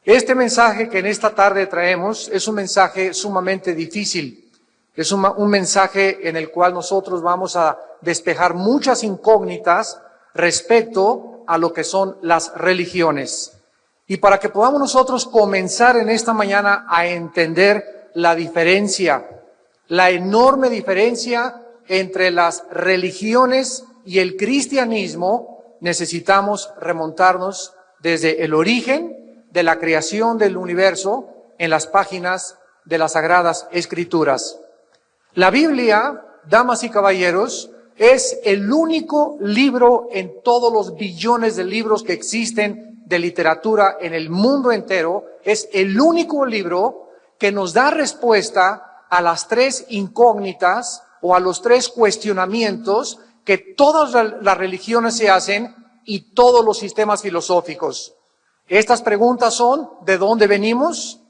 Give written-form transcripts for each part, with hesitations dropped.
Este mensaje que en esta tarde traemos es un mensaje sumamente difícil. Es un mensaje en el cual nosotros vamos a despejar muchas incógnitas respecto a lo que son las religiones. Y para que podamos nosotros comenzar en esta mañana a entender la diferencia, la enorme diferencia entre las religiones y el cristianismo, necesitamos remontarnos desde el origen de la creación del universo en las páginas de las Sagradas Escrituras. La Biblia, damas y caballeros, es el único libro en todos los billones de libros que existen de literatura en el mundo entero, es el único libro que nos da respuesta a las tres incógnitas o a los tres cuestionamientos que todas las religiones se hacen y todos los sistemas filosóficos. Estas preguntas son: ¿de dónde venimos?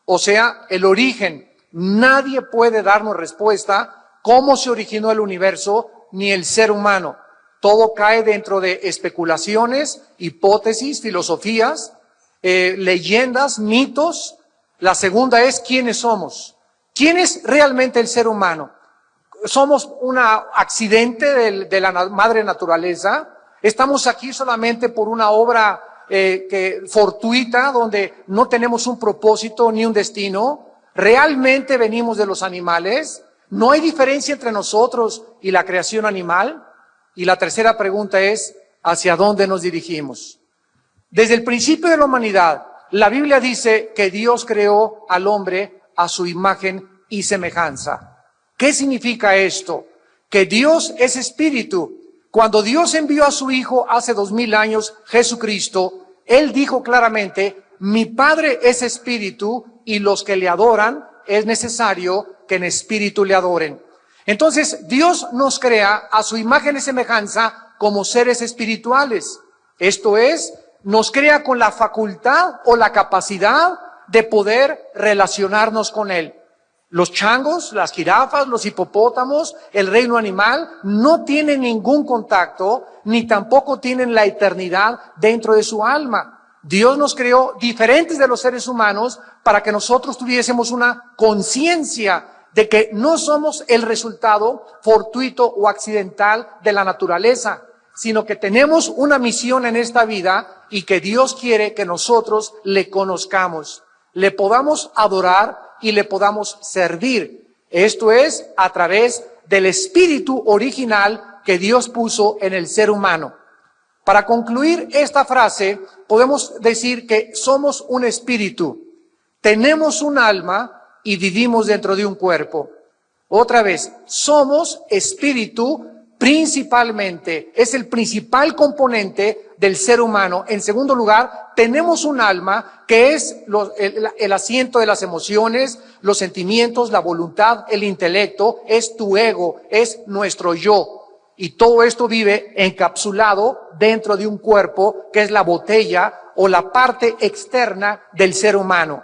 O sea, el origen. Nadie puede darnos respuesta cómo se originó el universo ni el ser humano. Todo cae dentro de especulaciones, hipótesis, filosofías, leyendas, mitos. La segunda es: ¿quiénes somos? ¿Quién es realmente el ser humano? ¿Somos un accidente de la madre naturaleza? ¿Estamos aquí solamente por una obra fortuita donde no tenemos un propósito ni un destino? ¿Realmente venimos de los animales? ¿No hay diferencia entre nosotros y la creación animal? Y la tercera pregunta es: ¿hacia dónde nos dirigimos? Desde el principio de la humanidad, la Biblia dice que Dios creó al hombre a su imagen y semejanza. ¿Qué significa esto? Que Dios es espíritu. Cuando Dios envió a su Hijo hace 2000 años, Jesucristo, Él dijo claramente: mi Padre es espíritu y los que le adoran es necesario que en espíritu le adoren. Entonces, Dios nos crea a su imagen y semejanza como seres espirituales. Esto es, nos crea con la facultad o la capacidad de poder relacionarnos con Él. Los changos, las jirafas, los hipopótamos, el reino animal no tienen ningún contacto, ni tampoco tienen la eternidad dentro de su alma. Dios nos creó diferentes de los seres humanos para que nosotros tuviésemos una conciencia de que no somos el resultado fortuito o accidental de la naturaleza, sino que tenemos una misión en esta vida y que Dios quiere que nosotros le conozcamos, le podamos adorar y le podamos servir. Esto es a través del espíritu original que Dios puso en el ser humano. Para concluir esta frase, podemos decir que somos un espíritu, tenemos un alma y vivimos dentro de un cuerpo. Otra vez, somos espíritu principalmente, es el principal componente del ser humano. En segundo lugar, tenemos un alma que es el asiento de las emociones, los sentimientos, la voluntad, el intelecto, es tu ego, es nuestro yo. Y todo esto vive encapsulado dentro de un cuerpo que es la botella o la parte externa del ser humano.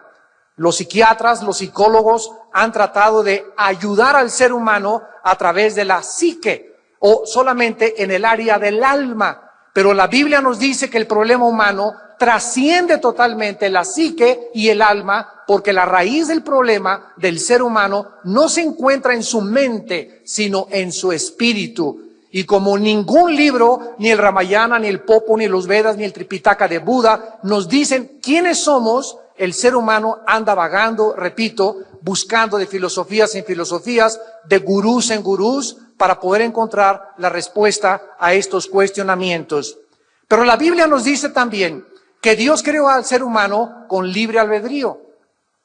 Los psiquiatras, los psicólogos han tratado de ayudar al ser humano a través de la psique o solamente en el área del alma. Pero la Biblia nos dice que el problema humano trasciende totalmente la psique y el alma, porque la raíz del problema del ser humano no se encuentra en su mente, sino en su espíritu. Y como ningún libro, ni el Ramayana, ni el Popo, ni los Vedas, ni el Tripitaka de Buda nos dicen quiénes somos, el ser humano anda vagando, repito, buscando de filosofías en filosofías, de gurús en gurús, para poder encontrar la respuesta a estos cuestionamientos. Pero la Biblia nos dice también que Dios creó al ser humano con libre albedrío.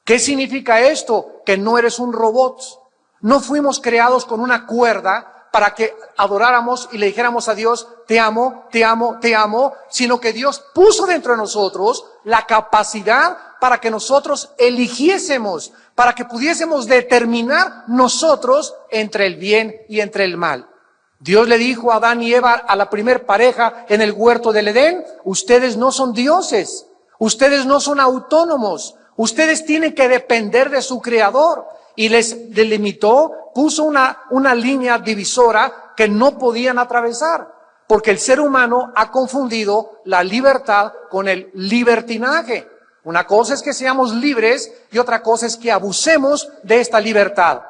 ¿Qué significa esto? Que no eres un robot. No fuimos creados con una cuerda para que adoráramos y le dijéramos a Dios: te amo, te amo, te amo, sino que Dios puso dentro de nosotros la capacidad para que nosotros eligiésemos, para que pudiésemos determinar nosotros entre el bien y entre el mal. Dios le dijo a Adán y Eva, a la primer pareja en el huerto del Edén: ustedes no son dioses, ustedes no son autónomos, ustedes tienen que depender de su Creador. Y les delimitó, puso una línea divisora que no podían atravesar, porque el ser humano ha confundido la libertad con el libertinaje. Una cosa es que seamos libres y otra cosa es que abusemos de esta libertad.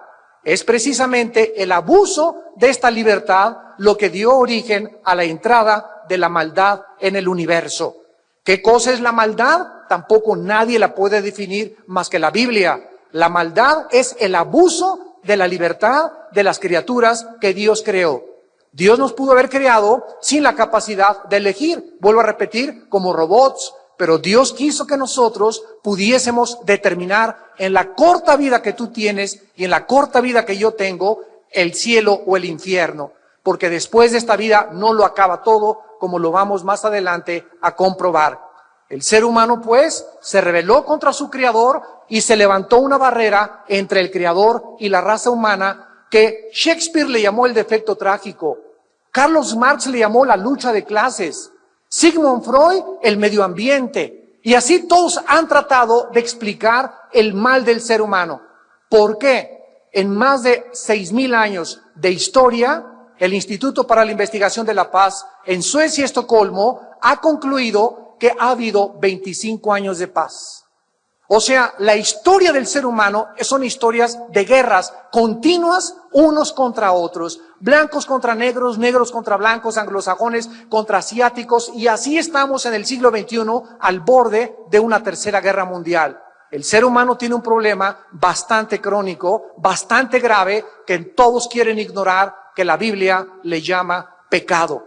Es precisamente el abuso de esta libertad lo que dio origen a la entrada de la maldad en el universo. ¿Qué cosa es la maldad? Tampoco nadie la puede definir más que la Biblia. La maldad es el abuso de la libertad de las criaturas que Dios creó. Dios nos pudo haber creado sin la capacidad de elegir, vuelvo a repetir, como robots, pero Dios quiso que nosotros pudiésemos determinar en la corta vida que tú tienes y en la corta vida que yo tengo, el cielo o el infierno, porque después de esta vida no lo acaba todo, como lo vamos más adelante a comprobar. El ser humano, pues, se rebeló contra su creador y se levantó una barrera entre el creador y la raza humana que Shakespeare le llamó el defecto trágico, Carlos Marx le llamó la lucha de clases, Sigmund Freud el medio ambiente, y así todos han tratado de explicar el mal del ser humano. ¿Por qué? En más de 6,000 años de historia, el Instituto para la Investigación de la Paz en Suecia, Estocolmo, ha concluido que ha habido 25 años de paz. O sea, la historia del ser humano son historias de guerras continuas unos contra otros, blancos contra negros, negros contra blancos, anglosajones contra asiáticos, y así estamos en el siglo XXI al borde de una tercera guerra mundial. El ser humano tiene un problema bastante crónico, bastante grave, que todos quieren ignorar, que la Biblia le llama pecado.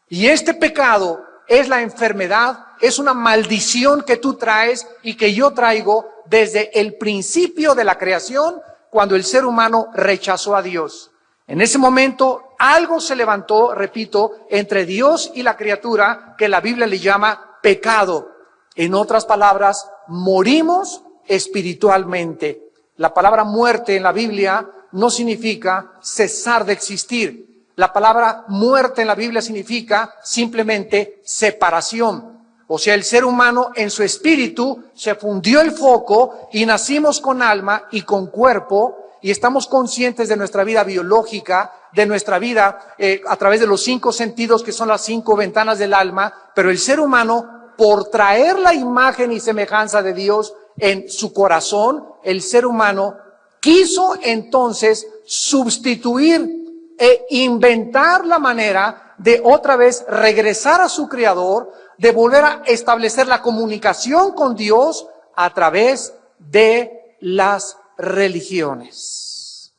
Y este pecado es la enfermedad, es una maldición que tú traes y que yo traigo desde el principio de la creación, cuando el ser humano rechazó a Dios. En ese momento algo se levantó, repito, entre Dios y la criatura, que la Biblia le llama pecado. En otras palabras, morimos espiritualmente. La palabra muerte en la Biblia no significa cesar de existir. La palabra muerte en la Biblia significa simplemente separación. O sea, el ser humano en su espíritu se fundió el foco y nacimos con alma y con cuerpo, y estamos conscientes de nuestra vida biológica, de nuestra vida a través de los 5 sentidos, que son las 5 ventanas del alma, pero el ser humano, por traer la imagen y semejanza de Dios en su corazón, el ser humano quiso entonces sustituir e inventar la manera de otra vez regresar a su creador, de volver a establecer la comunicación con Dios a través de las religiones.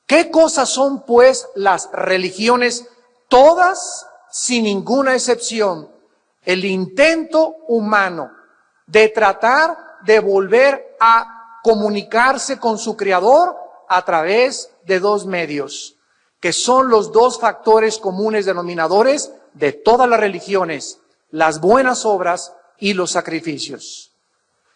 ¿Qué cosas son, pues, las religiones? Todas, sin ninguna excepción, el intento humano de tratar de volver a comunicarse con su creador a través de 2 medios, que son los 2 factores comunes denominadores de todas las religiones: las buenas obras y los sacrificios.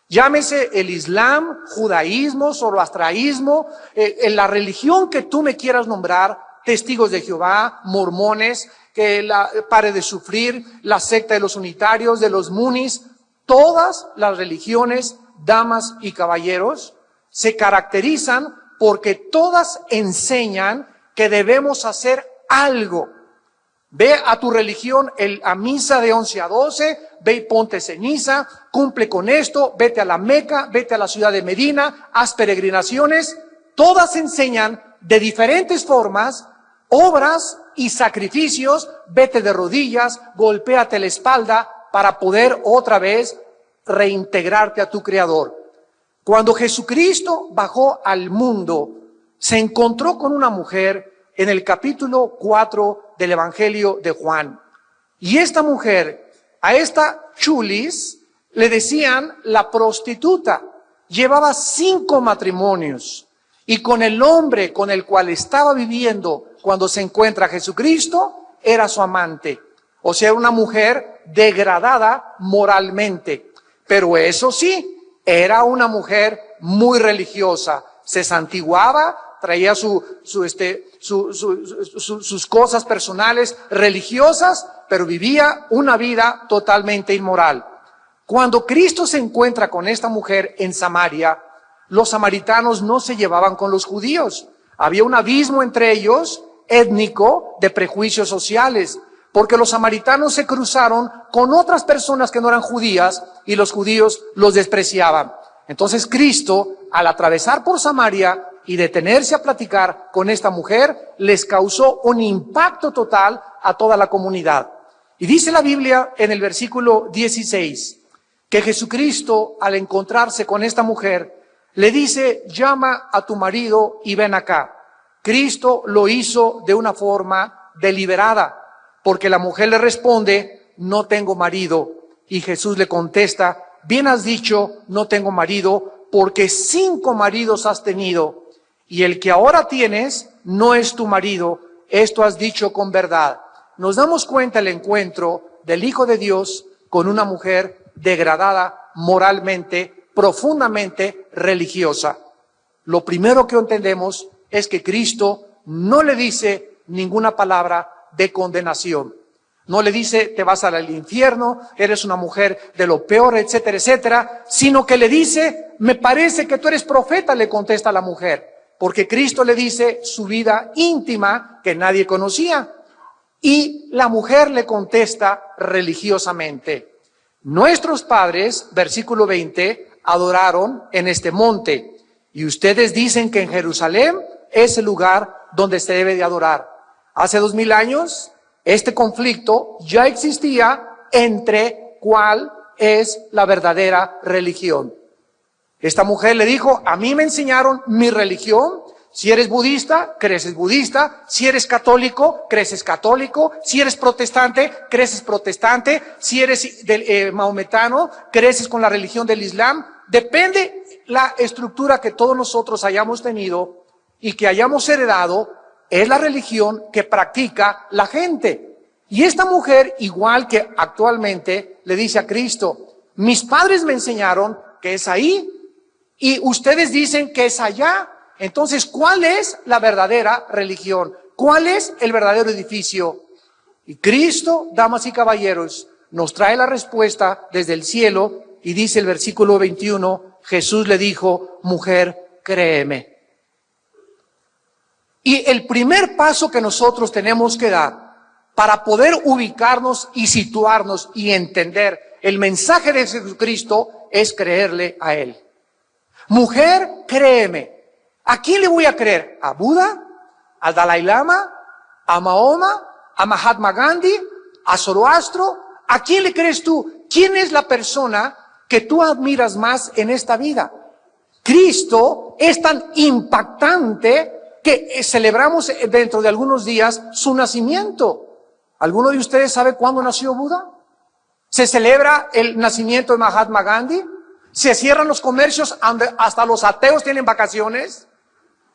Llámese el Islam, judaísmo, zoroastraísmo, la religión que tú me quieras nombrar, testigos de Jehová, mormones, que pare de sufrir, la secta de los unitarios, de los munis. Todas las religiones, damas y caballeros, se caracterizan porque todas enseñan que debemos hacer algo. Ve a tu religión a misa de 11 a 12, ve y ponte ceniza, cumple con esto, vete a la Meca, vete a la ciudad de Medina, haz peregrinaciones. Todas enseñan de diferentes formas obras y sacrificios. Vete de rodillas, golpéate la espalda para poder otra vez reintegrarte a tu Creador. Cuando Jesucristo bajó al mundo, se encontró con una mujer en el capítulo 4 del Evangelio de Juan. Y esta mujer, a esta chulis, le decían la prostituta. Llevaba 5 matrimonios. Y con el hombre con el cual estaba viviendo cuando se encuentra Jesucristo, era su amante. O sea, una mujer degradada moralmente. Pero eso sí, era una mujer muy religiosa. Se santiguaba, traía sus cosas personales religiosas, pero vivía una vida totalmente inmoral. Cuando Cristo se encuentra con esta mujer en Samaria, los samaritanos no se llevaban con los judíos. Había un abismo entre ellos, étnico, de prejuicios sociales. porque los samaritanos se cruzaron con otras personas que no eran judías y los judíos los despreciaban. Entonces Cristo, al atravesar por Samaria y detenerse a platicar con esta mujer, les causó un impacto total a toda la comunidad. Y dice la Biblia en el versículo 16, que Jesucristo, al encontrarse con esta mujer, le dice: llama a tu marido y ven acá. Cristo lo hizo de una forma deliberada, porque la mujer le responde: no tengo marido. Y Jesús le contesta: bien has dicho, no tengo marido, porque 5 maridos has tenido, y el que ahora tienes no es tu marido. Esto has dicho con verdad. Nos damos cuenta el encuentro del Hijo de Dios con una mujer degradada moralmente, profundamente religiosa. Lo primero que entendemos es que Cristo no le dice ninguna palabra de condenación. No le dice: te vas al infierno, eres una mujer de lo peor, etcétera, etcétera, sino que le dice: me parece que tú eres profeta, le contesta la mujer, porque Cristo le dice su vida íntima que nadie conocía. Y la mujer le contesta religiosamente: nuestros padres, versículo 20, adoraron en este monte, y ustedes dicen que en Jerusalén es el lugar donde se debe de adorar. Hace 2000 años, este conflicto ya existía entre cuál es la verdadera religión. Esta mujer le dijo: a mí me enseñaron mi religión. Si eres budista, creces budista. Si eres católico, creces católico. Si eres protestante, creces protestante. Si eres maometano, creces con la religión del Islam. Depende la estructura que todos nosotros hayamos tenido y que hayamos heredado, es la religión que practica la gente. Y esta mujer, igual que actualmente, le dice a Cristo: mis padres me enseñaron que es ahí, y ustedes dicen que es allá. Entonces, ¿cuál es la verdadera religión? ¿Cuál es el verdadero edificio? Y Cristo, damas y caballeros, nos trae la respuesta desde el cielo, y dice el versículo 21, Jesús le dijo: mujer, créeme. Y el primer paso que nosotros tenemos que dar para poder ubicarnos y situarnos y entender el mensaje de Jesucristo es creerle a Él. Mujer, créeme. ¿A quién le voy a creer? ¿A Buda? ¿Al Dalai Lama? ¿A Mahoma? ¿A Mahatma Gandhi? ¿A Zoroastro? ¿A quién le crees tú? ¿Quién es la persona que tú admiras más en esta vida? Cristo es tan impactante que celebramos dentro de algunos días su nacimiento. ¿Alguno de ustedes sabe cuándo nació Buda? ¿Se celebra el nacimiento de Mahatma Gandhi? ¿Se cierran los comercios, hasta los ateos tienen vacaciones?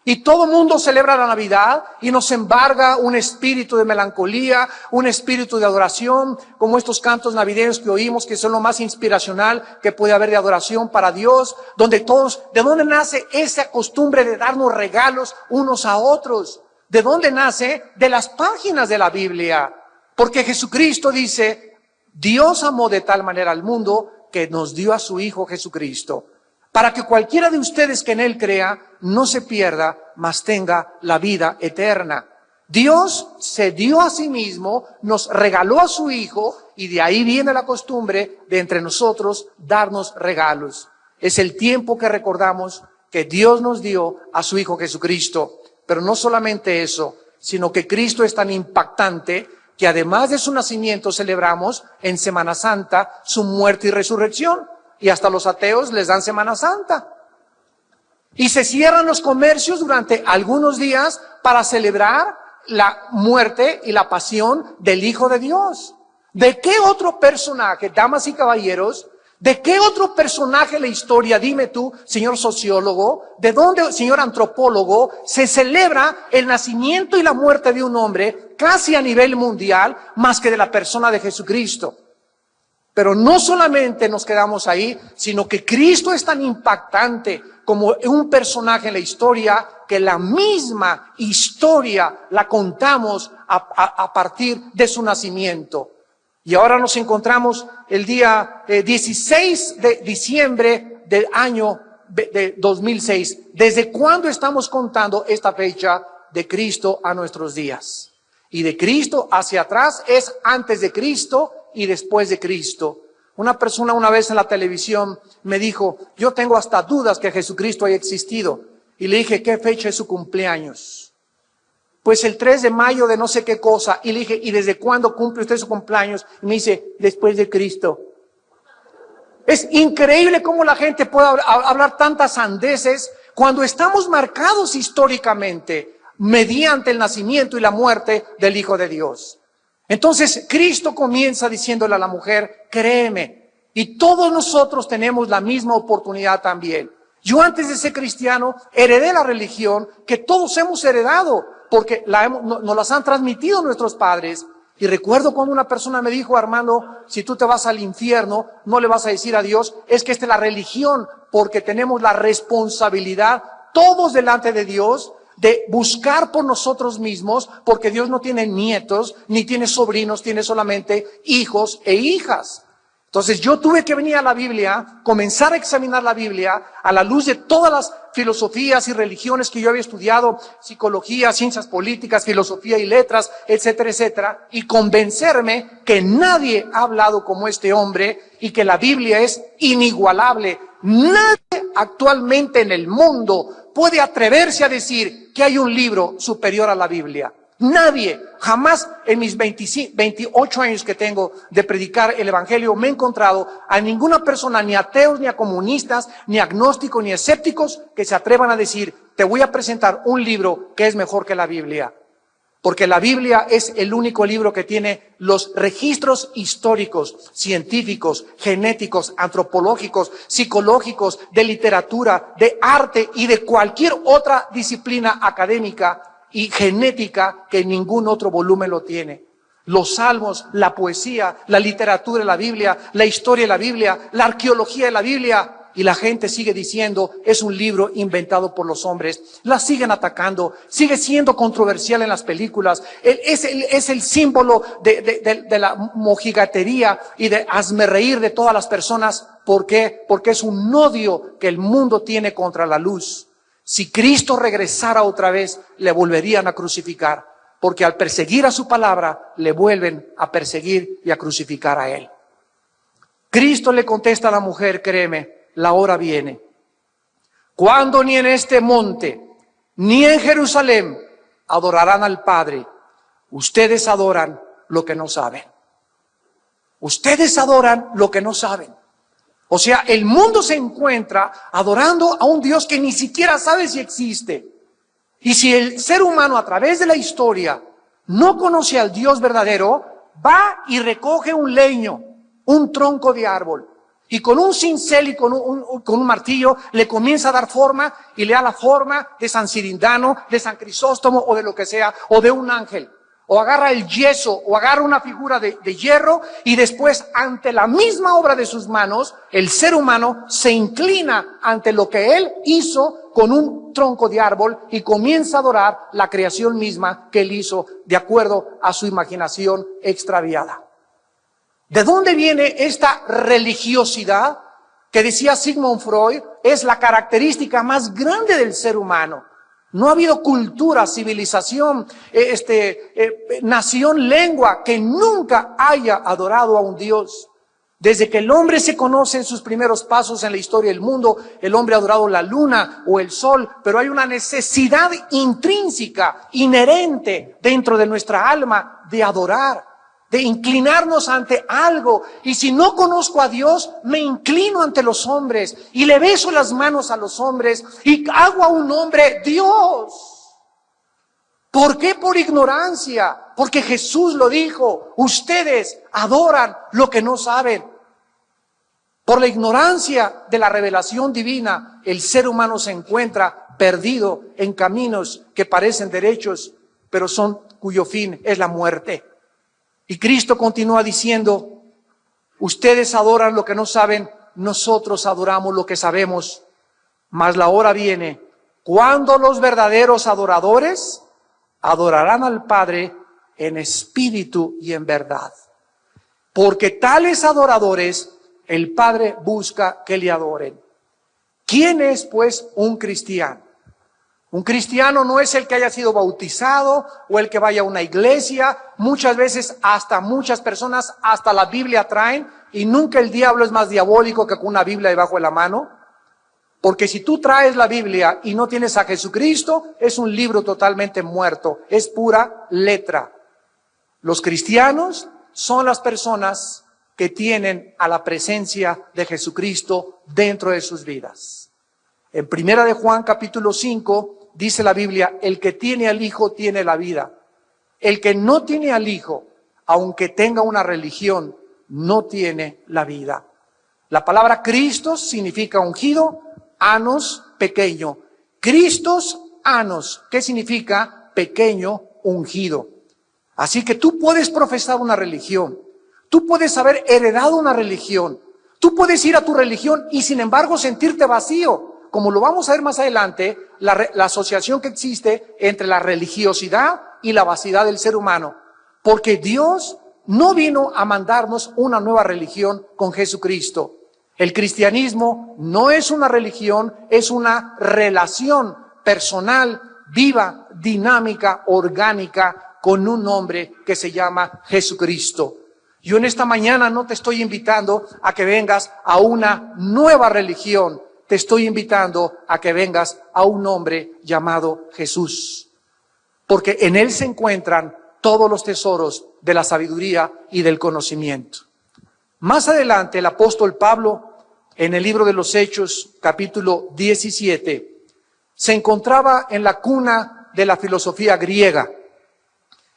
Y todo el mundo celebra la Navidad y nos embarga un espíritu de melancolía, un espíritu de adoración, como estos cantos navideños que oímos, que son lo más inspiracional que puede haber de adoración para Dios, donde todos, ¿de dónde nace esa costumbre de darnos regalos unos a otros? ¿De dónde nace? De las páginas de la Biblia. Porque Jesucristo dice: Dios amó de tal manera al mundo que nos dio a su Hijo Jesucristo, para que cualquiera de ustedes que en Él crea no se pierda, mas tenga la vida eterna. Dios se dio a sí mismo, nos regaló a su Hijo, y de ahí viene la costumbre de entre nosotros darnos regalos. Es el tiempo que recordamos que Dios nos dio a su Hijo Jesucristo. Pero no solamente eso, sino que Cristo es tan impactante que además de su nacimiento celebramos en Semana Santa su muerte y resurrección. Y hasta los ateos les dan Semana Santa. Y se cierran los comercios durante algunos días para celebrar la muerte y la pasión del Hijo de Dios. ¿De qué otro personaje, damas y caballeros, de qué otro personaje de la historia, dime tú, señor sociólogo, de dónde, señor antropólogo, se celebra el nacimiento y la muerte de un hombre casi a nivel mundial más que de la persona de Jesucristo? Pero no solamente nos quedamos ahí, sino que Cristo es tan impactante como un personaje en la historia que la misma historia la contamos a partir de su nacimiento. Y ahora nos encontramos el día 16 de diciembre del año de 2006. ¿Desde cuándo estamos contando esta fecha de Cristo a nuestros días? Y de Cristo hacia atrás es antes de Cristo y después de Cristo. Una persona una vez en la televisión me dijo, yo tengo hasta dudas que Jesucristo haya existido. Y le dije, ¿qué fecha es su cumpleaños? Pues el 3 de mayo de no sé qué cosa. Y le dije, ¿y desde cuándo cumple usted su cumpleaños? Y me dice, después de Cristo. Es increíble cómo la gente puede hablar tantas sandeces cuando estamos marcados históricamente mediante el nacimiento y la muerte del Hijo de Dios. Entonces Cristo comienza diciéndole a la mujer, créeme, y todos nosotros tenemos la misma oportunidad también. Yo antes de ser cristiano heredé la religión que todos hemos heredado porque nos las han transmitido nuestros padres. Y recuerdo cuando una persona me dijo, Armando, si tú te vas al infierno, no le vas a decir a Dios, es que esta es la religión, porque tenemos la responsabilidad, todos delante de Dios, de buscar por nosotros mismos, porque Dios no tiene nietos, ni tiene sobrinos, tiene solamente hijos e hijas. Entonces yo tuve que venir a la Biblia, comenzar a examinar la Biblia a la luz de todas las filosofías y religiones que yo había estudiado, psicología, ciencias políticas, filosofía y letras, etcétera, etcétera, y convencerme que nadie ha hablado como este hombre y que la Biblia es inigualable. Nadie actualmente en el mundo puede atreverse a decir que hay un libro superior a la Biblia. Nadie, jamás en mis 28 años que tengo de predicar el Evangelio me he encontrado a ninguna persona, ni ateos, ni a comunistas, ni agnósticos, ni escépticos que se atrevan a decir, te voy a presentar un libro que es mejor que la Biblia. Porque la Biblia es el único libro que tiene los registros históricos, científicos, genéticos, antropológicos, psicológicos, de literatura, de arte y de cualquier otra disciplina académica y genética que ningún otro volumen lo tiene. Los salmos, la poesía, la literatura de la Biblia, la historia de la Biblia, la arqueología de la Biblia, y la gente sigue diciendo, es un libro inventado por los hombres. La siguen atacando, sigue siendo controversial en las películas, es el símbolo de la mojigatería y de hazmerreír de todas las personas. ¿Por qué? Porque es un odio que el mundo tiene contra la luz. Si Cristo regresara otra vez, le volverían a crucificar, porque al perseguir a su palabra, le vuelven a perseguir y a crucificar a él. Cristo le contesta a la mujer, créeme, la hora viene, cuando ni en este monte, ni en Jerusalén, adorarán al Padre. Ustedes adoran lo que no saben. Ustedes adoran lo que no saben. O sea, el mundo se encuentra adorando a un Dios que ni siquiera sabe si existe. Y si el ser humano a través de la historia no conoce al Dios verdadero, va y recoge un leño, un tronco de árbol, y con un cincel y con un martillo le comienza a dar forma y le da la forma de San Cirindano, de San Crisóstomo o de lo que sea, o de un ángel. O agarra el yeso, o agarra una figura de hierro, y después, ante la misma obra de sus manos, el ser humano se inclina ante lo que él hizo con un tronco de árbol y comienza a adorar la creación misma que él hizo de acuerdo a su imaginación extraviada. ¿De dónde viene esta religiosidad que decía Sigmund Freud es la característica más grande del ser humano? No ha habido cultura, civilización, nación, lengua que nunca haya adorado a un Dios. Desde que el hombre se conoce en sus primeros pasos en la historia del mundo, el hombre ha adorado la luna o el sol, pero hay una necesidad intrínseca, inherente dentro de nuestra alma de adorar, de inclinarnos ante algo. Y si no conozco a Dios, me inclino ante los hombres y le beso las manos a los hombres y hago a un hombre Dios. ¿Por qué? Por ignorancia. Porque Jesús lo dijo, ustedes adoran lo que no saben. Por la ignorancia de la revelación divina, el ser humano se encuentra perdido en caminos que parecen derechos, pero cuyo fin es la muerte. Y Cristo continúa diciendo, ustedes adoran lo que no saben, nosotros adoramos lo que sabemos. Mas la hora viene, cuando los verdaderos adoradores adorarán al Padre en espíritu y en verdad. Porque tales adoradores, el Padre busca que le adoren. ¿Quién es, pues, un cristiano? Un cristiano no es el que haya sido bautizado o el que vaya a una iglesia. Muchas veces hasta muchas personas hasta la Biblia traen, y nunca el diablo es más diabólico que con una Biblia debajo de la mano. Porque si tú traes la Biblia y no tienes a Jesucristo, es un libro totalmente muerto, es pura letra. Los cristianos son las personas que tienen a la presencia de Jesucristo dentro de sus vidas. En Primera de Juan capítulo 5 dice la Biblia, el que tiene al Hijo tiene la vida. El que no tiene al Hijo, aunque tenga una religión, no tiene la vida. La palabra Cristo significa ungido, anos, pequeño. Cristos, anos, ¿qué significa? Pequeño, ungido. Así que tú puedes profesar una religión, tú puedes haber heredado una religión, tú puedes ir a tu religión y sin embargo sentirte vacío, como lo vamos a ver más adelante, la asociación que existe entre la religiosidad y la vaciedad del ser humano, porque Dios no vino a mandarnos una nueva religión con Jesucristo. El cristianismo no es una religión, es una relación personal, viva, dinámica, orgánica, con un nombre que se llama Jesucristo. Yo en esta mañana no te estoy invitando a que vengas a una nueva religión, te estoy invitando a que vengas a un hombre llamado Jesús, porque en él se encuentran todos los tesoros de la sabiduría y del conocimiento. Más adelante el apóstol Pablo, en el libro de los Hechos, capítulo 17, se encontraba en la cuna de la filosofía griega.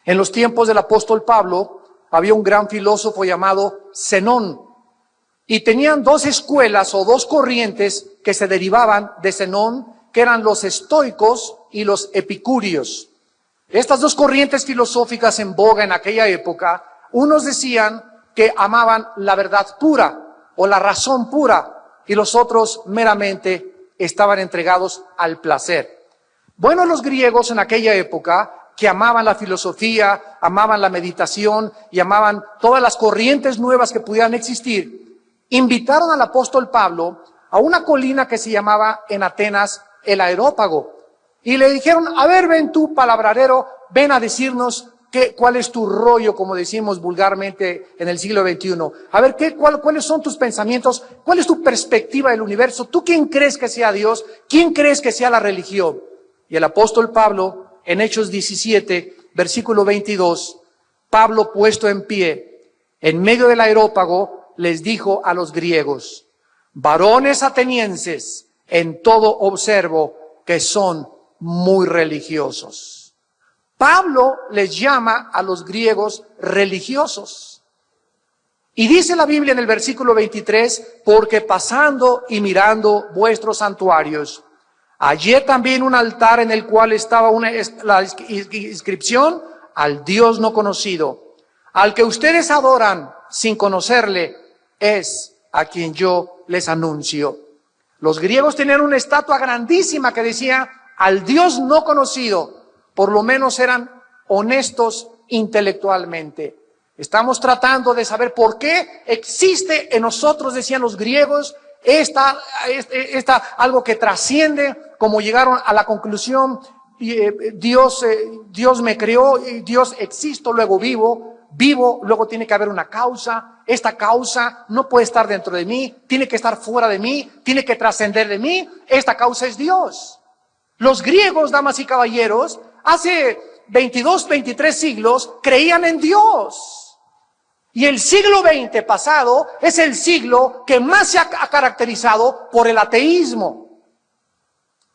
En los tiempos del apóstol Pablo había un gran filósofo llamado Zenón, y tenían dos escuelas o dos corrientes que se derivaban de Zenón, que eran los estoicos y los epicúreos. Estas dos corrientes filosóficas en boga en aquella época, unos decían que amaban la verdad pura o la razón pura, y los otros meramente estaban entregados al placer. Bueno, los griegos en aquella época, que amaban la filosofía, amaban la meditación y amaban todas las corrientes nuevas que pudieran existir, invitaron al apóstol Pablo a una colina que se llamaba en Atenas el Areópago, y le dijeron, a ver, ven tú, palabrarero, ven a decirnos cuál es tu rollo, como decimos vulgarmente en el siglo XXI. A ver, cuáles son tus pensamientos, cuál es tu perspectiva del universo, tú quién crees que sea Dios, quién crees que sea la religión. Y el apóstol Pablo, en Hechos 17, versículo 22, Pablo puesto en pie, en medio del Areópago, les dijo a los griegos, varones atenienses, en todo observo que son muy religiosos. Pablo les llama a los griegos religiosos. Y dice la Biblia en el versículo 23, porque pasando y mirando vuestros santuarios, hallé también un altar en el cual estaba la inscripción al Dios no conocido, al que ustedes adoran sin conocerle, es a quien yo les anuncio. Los griegos tenían una estatua grandísima que decía al Dios no conocido. Por lo menos eran honestos intelectualmente. Estamos tratando de saber por qué existe en nosotros, decían los griegos, algo que trasciende, como llegaron a la conclusión, Dios me creó, Dios existo, luego vivo, luego tiene que haber una causa, esta causa no puede estar dentro de mí, tiene que estar fuera de mí, tiene que trascender de mí, esta causa es Dios. Los griegos, damas y caballeros, hace 22, 23 siglos creían en Dios. Y el siglo XX pasado es el siglo que más se ha caracterizado por el ateísmo.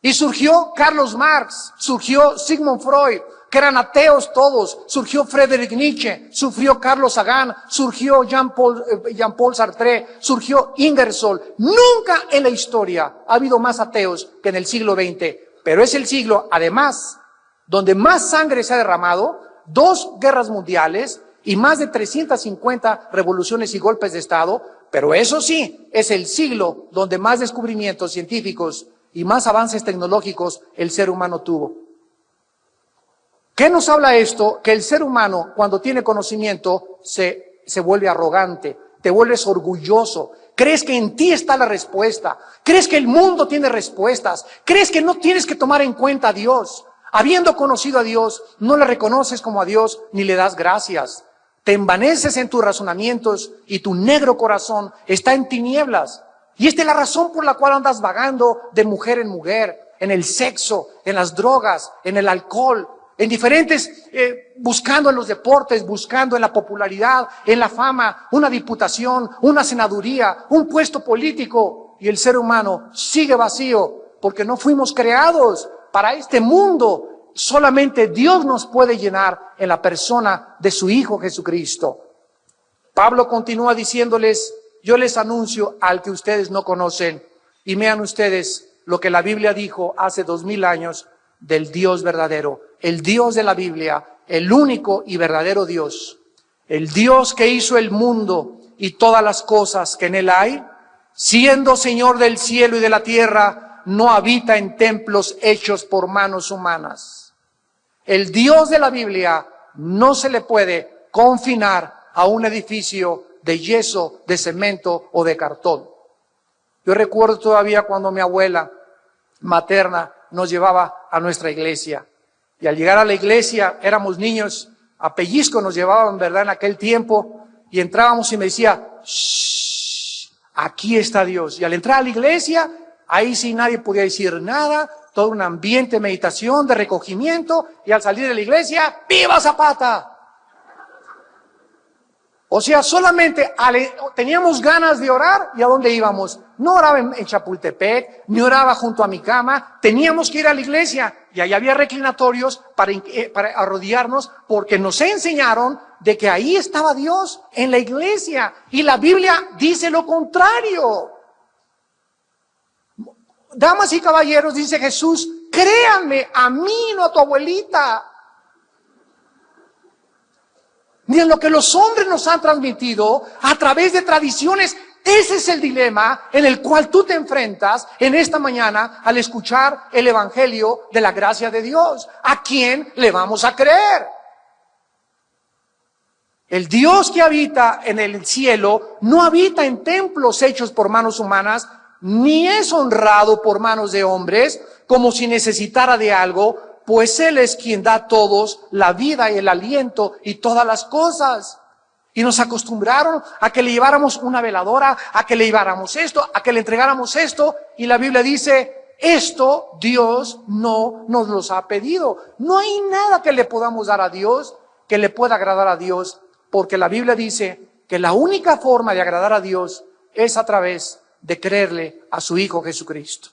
Y surgió Carlos Marx, surgió Sigmund Freud, que eran ateos todos, surgió Friedrich Nietzsche, surgió Carlos Sagan, surgió Jean-Paul Sartre, surgió Ingersoll. Nunca en la historia ha habido más ateos que en el siglo XX, pero es el siglo, además, donde más sangre se ha derramado, 2 guerras mundiales y más de 350 revoluciones y golpes de Estado, pero eso sí, es el siglo donde más descubrimientos científicos y más avances tecnológicos el ser humano tuvo. ¿Qué nos habla esto? Que el ser humano, cuando tiene conocimiento, se vuelve arrogante, te vuelves orgulloso, Crees que en ti está la respuesta. Crees que el mundo tiene respuestas. Crees que no tienes que tomar en cuenta a Dios. Habiendo conocido a Dios, no le reconoces como a Dios ni le das gracias. Te envaneces en tus razonamientos y tu negro corazón está en tinieblas. Y esta es la razón por la cual andas vagando de mujer en mujer, en el sexo, en las drogas, en el alcohol, en diferentes, buscando en los deportes, buscando en la popularidad, en la fama, una diputación, una senaduría, un puesto político. Y el ser humano sigue vacío porque no fuimos creados para este mundo. Solamente Dios nos puede llenar en la persona de su Hijo Jesucristo. Pablo continúa diciéndoles, yo les anuncio al que ustedes no conocen, y vean ustedes lo que la Biblia dijo hace 2000 años del Dios verdadero, el Dios de la Biblia, el único y verdadero Dios, el Dios que hizo el mundo y todas las cosas que en él hay, siendo Señor del cielo y de la tierra, no habita en templos hechos por manos humanas. El Dios de la Biblia no se le puede confinar a un edificio de yeso, de cemento o de cartón. Yo recuerdo todavía cuando mi abuela materna nos llevaba a nuestra iglesia. Y al llegar a la iglesia, éramos niños, a pellizco nos llevaban, ¿verdad?, en aquel tiempo, y entrábamos y me decía, shh, aquí está Dios. Y al entrar a la iglesia, ahí sí nadie podía decir nada, todo un ambiente de meditación, de recogimiento, y al salir de la iglesia, ¡viva Zapata! O sea, solamente teníamos ganas de orar, ¿y a dónde íbamos? No oraba en Chapultepec, ni oraba junto a mi cama, teníamos que ir a la iglesia, y ahí había reclinatorios para arrodillarnos, porque nos enseñaron de que ahí estaba Dios, en la iglesia, y la Biblia dice lo contrario. Damas y caballeros, dice Jesús, créanme, a mí, no a tu abuelita. Ni en lo que los hombres nos han transmitido a través de tradiciones. Ese es el dilema en el cual tú te enfrentas en esta mañana al escuchar el evangelio de la gracia de Dios. ¿A quién le vamos a creer? El Dios que habita en el cielo no habita en templos hechos por manos humanas, ni es honrado por manos de hombres como si necesitara de algo, pues Él es quien da a todos la vida y el aliento y todas las cosas. Y nos acostumbraron a que le lleváramos una veladora, a que le lleváramos esto, a que le entregáramos esto. Y la Biblia dice, esto Dios no nos los ha pedido. No hay nada que le podamos dar a Dios que le pueda agradar a Dios, porque la Biblia dice que la única forma de agradar a Dios es a través de creerle a su Hijo Jesucristo.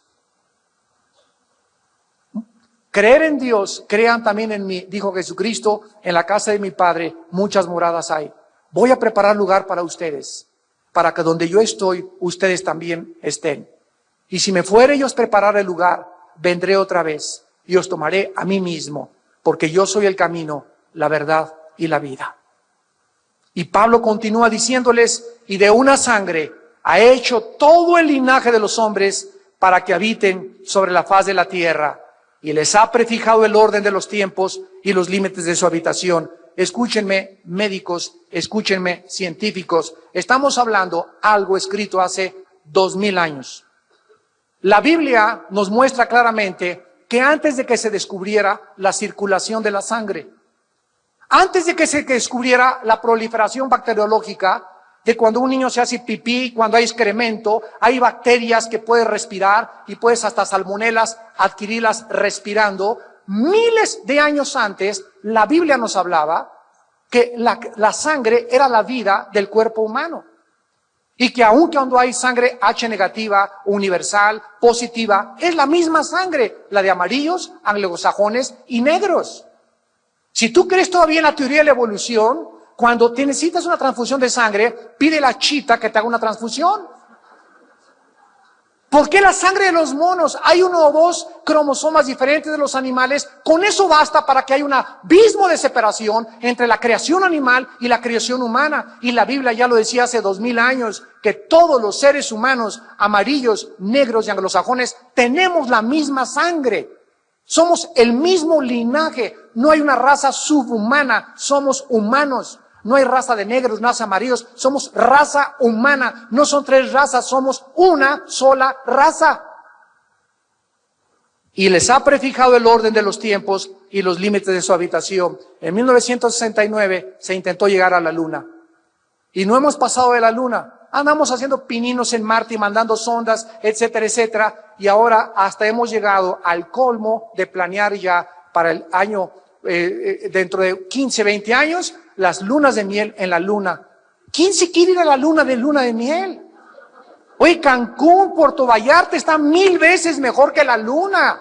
Creer en Dios, crean también en mí, dijo Jesucristo, en la casa de mi Padre muchas moradas hay. Voy a preparar lugar para ustedes, para que donde yo estoy, ustedes también estén. Y si me fuere y os preparar el lugar, vendré otra vez y os tomaré a mí mismo, porque yo soy el camino, la verdad y la vida. Y Pablo continúa diciéndoles, y de una sangre ha hecho todo el linaje de los hombres para que habiten sobre la faz de la tierra. Y les ha prefijado el orden de los tiempos y los límites de su habitación. Escúchenme, médicos, escúchenme, científicos. Estamos hablando algo escrito hace 2000 años. La Biblia nos muestra claramente que antes de que se descubriera la circulación de la sangre, antes de que se descubriera la proliferación bacteriológica, de cuando un niño se hace pipí, cuando hay excremento, hay bacterias que puedes respirar y puedes hasta salmonelas adquirirlas respirando. Miles de años antes, la Biblia nos hablaba que la sangre era la vida del cuerpo humano. Y que aun cuando hay sangre H negativa, universal, positiva, es la misma sangre, la de amarillos, anglosajones y negros. Si tú crees todavía en la teoría de la evolución, cuando te necesitas una transfusión de sangre, pide a la chita que te haga una transfusión. ¿Por qué la sangre de los monos? Hay 1 o 2 cromosomas diferentes de los animales. Con eso basta para que haya un abismo de separación entre la creación animal y la creación humana. Y la Biblia ya lo decía hace 2000 años, que todos los seres humanos, amarillos, negros y anglosajones, tenemos la misma sangre. Somos el mismo linaje. No hay una raza subhumana, somos humanos. No hay raza de negros, raza amarillos. Somos raza humana. No son tres razas, somos una sola raza. Y les ha prefijado el orden de los tiempos y los límites de su habitación. En 1969 se intentó llegar a la Luna. Y no hemos pasado de la Luna. Andamos haciendo pininos en Marte y mandando sondas, etcétera, etcétera. Y ahora hasta hemos llegado al colmo de planear ya para el año, dentro de 15, 20 años, las lunas de miel en la Luna. ¿Quién se quiere ir a la luna de miel? Oye, Cancún, Puerto Vallarta está 1000 veces mejor que la Luna.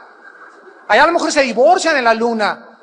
Allá a lo mejor se divorcian en la Luna.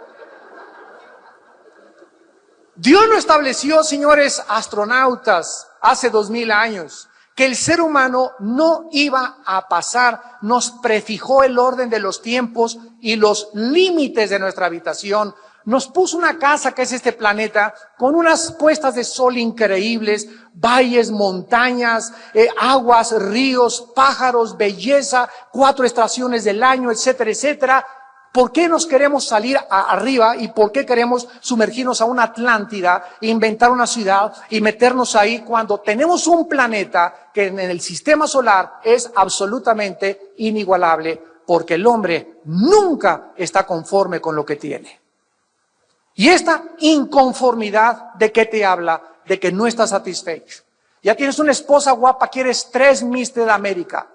Dios lo estableció, señores astronautas, hace 2000 años, que el ser humano no iba a pasar, nos prefijó el orden de los tiempos y los límites de nuestra habitación. Nos puso una casa que es este planeta con unas puestas de sol increíbles, valles, montañas, aguas, ríos, pájaros, belleza, 4 estaciones del año, etcétera, etcétera. ¿Por qué nos queremos salir arriba y por qué queremos sumergirnos a una Atlántida, inventar una ciudad y meternos ahí cuando tenemos un planeta que en el sistema solar es absolutamente inigualable? Porque el hombre nunca está conforme con lo que tiene. Y esta inconformidad, ¿de qué te habla? De que no estás satisfecho. Ya tienes una esposa guapa, quieres 3 Miss de América.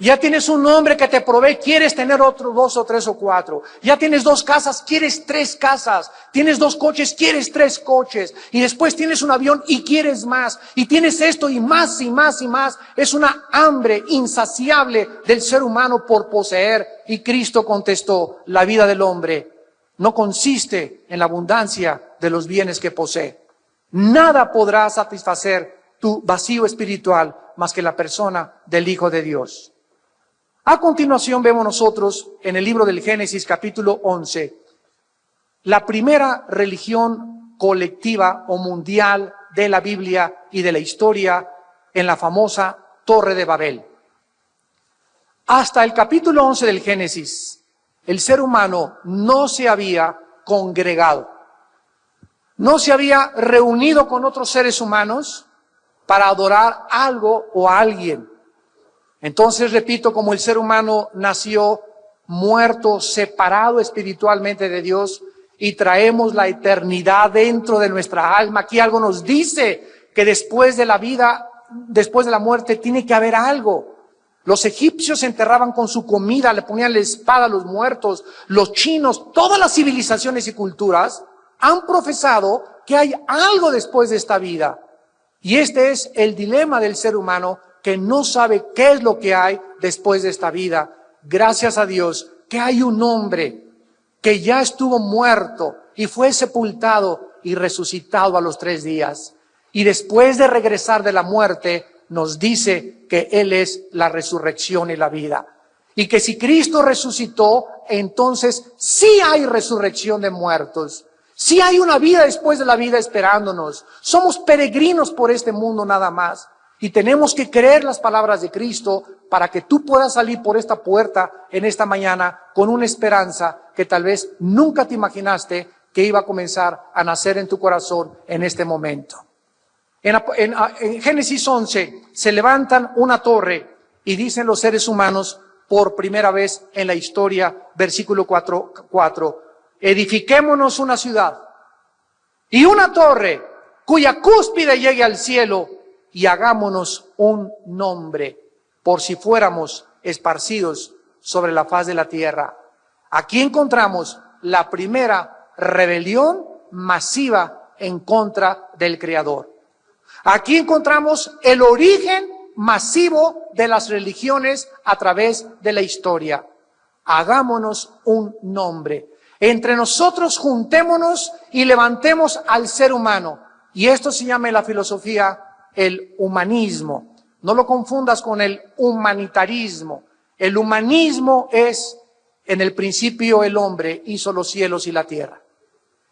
Ya tienes un hombre que te provee, quieres tener otro 2 o 3 o 4. Ya tienes 2 casas, quieres 3 casas. Tienes 2 coches, quieres 3 coches. Y después tienes un avión y quieres más. Y tienes esto y más y más y más. Es una hambre insaciable del ser humano por poseer. Y Cristo contestó, la vida del hombre no consiste en la abundancia de los bienes que posee. Nada podrá satisfacer tu vacío espiritual más que la persona del Hijo de Dios. A continuación vemos nosotros en el libro del Génesis capítulo 11, la primera religión colectiva o mundial de la Biblia y de la historia en la famosa Torre de Babel. Hasta el capítulo 11 del Génesis, el ser humano no se había congregado, no se había reunido con otros seres humanos para adorar algo o a alguien. Entonces, repito, como el ser humano nació muerto, separado espiritualmente de Dios y traemos la eternidad dentro de nuestra alma. Aquí algo nos dice que después de la vida, después de la muerte, tiene que haber algo. Los egipcios se enterraban con su comida, le ponían la espada a los muertos. Los chinos, todas las civilizaciones y culturas han profesado que hay algo después de esta vida. Y este es el dilema del ser humano, que no sabe qué es lo que hay después de esta vida. Gracias a Dios que hay un hombre que ya estuvo muerto y fue sepultado y resucitado a los 3 días. Y después de regresar de la muerte, nos dice que Él es la resurrección y la vida. Y que si Cristo resucitó, entonces sí hay resurrección de muertos. Sí hay una vida después de la vida esperándonos. Somos peregrinos por este mundo nada más. Y tenemos que creer las palabras de Cristo para que tú puedas salir por esta puerta en esta mañana con una esperanza que tal vez nunca te imaginaste que iba a comenzar a nacer en tu corazón en este momento. En Génesis 11 se levantan una torre y dicen los seres humanos por primera vez en la historia, versículo 4, edifiquémonos una ciudad y una torre cuya cúspide llegue al cielo, y hagámonos un nombre, por si fuéramos esparcidos sobre la faz de la tierra. Aquí encontramos la primera rebelión masiva en contra del Creador. Aquí encontramos el origen masivo de las religiones a través de la historia. Hagámonos un nombre. Entre nosotros juntémonos y levantemos al ser humano. Y esto se llama en la filosofía el humanismo. No lo confundas con el humanitarismo. El humanismo es, en el principio el hombre hizo los cielos y la tierra.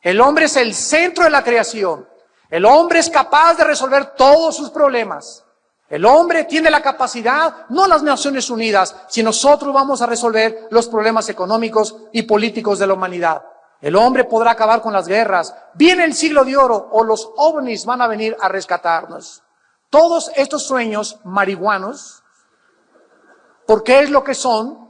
El hombre es el centro de la creación. El hombre es capaz de resolver todos sus problemas. El hombre tiene la capacidad, no las Naciones Unidas, si nosotros vamos a resolver los problemas económicos y políticos de la humanidad. El hombre podrá acabar con las guerras. Viene el siglo de oro o los ovnis van a venir a rescatarnos. Todos estos sueños marihuanos, porque es lo que son,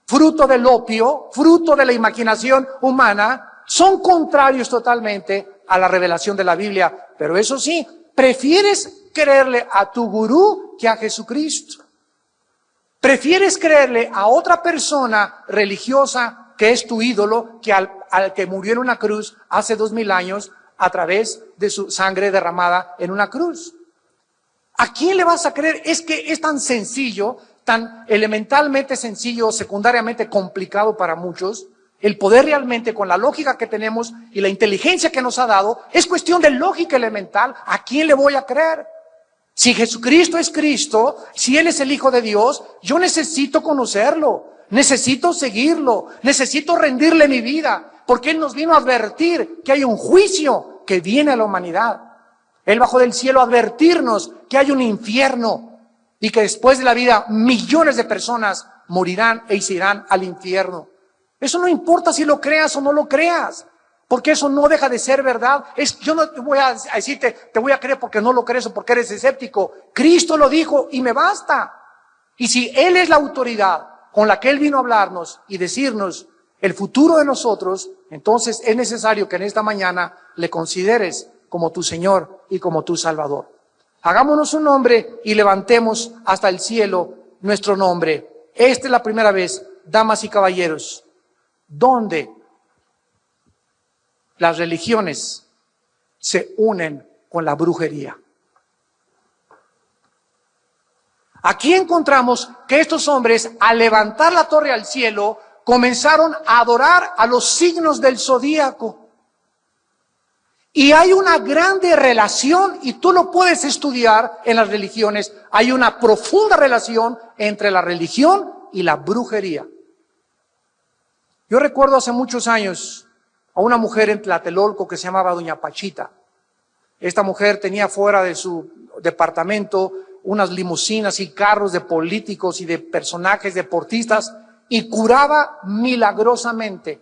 fruto del opio, fruto de la imaginación humana, son contrarios totalmente a la revelación de la Biblia. Pero eso sí, prefieres creerle a tu gurú que a Jesucristo. Prefieres creerle a otra persona religiosa que es tu ídolo que al que murió en una cruz hace 2000 años a través de su sangre derramada en una cruz. ¿A quién le vas a creer? Es que es tan sencillo, tan elementalmente sencillo, secundariamente complicado para muchos. El poder realmente, con la lógica que tenemos y la inteligencia que nos ha dado, es cuestión de lógica elemental. ¿A quién le voy a creer? Si Jesucristo es Cristo, si Él es el Hijo de Dios, yo necesito conocerlo, necesito seguirlo, necesito rendirle mi vida, porque Él nos vino a advertir que hay un juicio que viene a la humanidad. Él bajó del cielo a advertirnos que hay un infierno y que después de la vida millones de personas morirán e se irán al infierno. Eso no importa si lo creas o no lo creas, porque eso no deja de ser verdad. Yo no te voy a decirte, te voy a creer porque no lo crees o porque eres escéptico. Cristo lo dijo y me basta. Y si Él es la autoridad con la que Él vino a hablarnos y decirnos el futuro de nosotros, entonces es necesario que en esta mañana le consideres como tu Señor y como tu Salvador. Hagámonos un nombre y levantemos hasta el cielo nuestro nombre. Esta es la primera vez, damas y caballeros, donde las religiones se unen con la brujería. Aquí encontramos que estos hombres, al levantar la torre al cielo, comenzaron a adorar a los signos del zodíaco. Y hay una grande relación, y tú lo puedes estudiar en las religiones, hay una profunda relación entre la religión y la brujería. Yo recuerdo hace muchos años a una mujer en Tlatelolco que se llamaba Doña Pachita. Esta mujer tenía fuera de su departamento unas limusinas y carros de políticos y de personajes deportistas y curaba milagrosamente.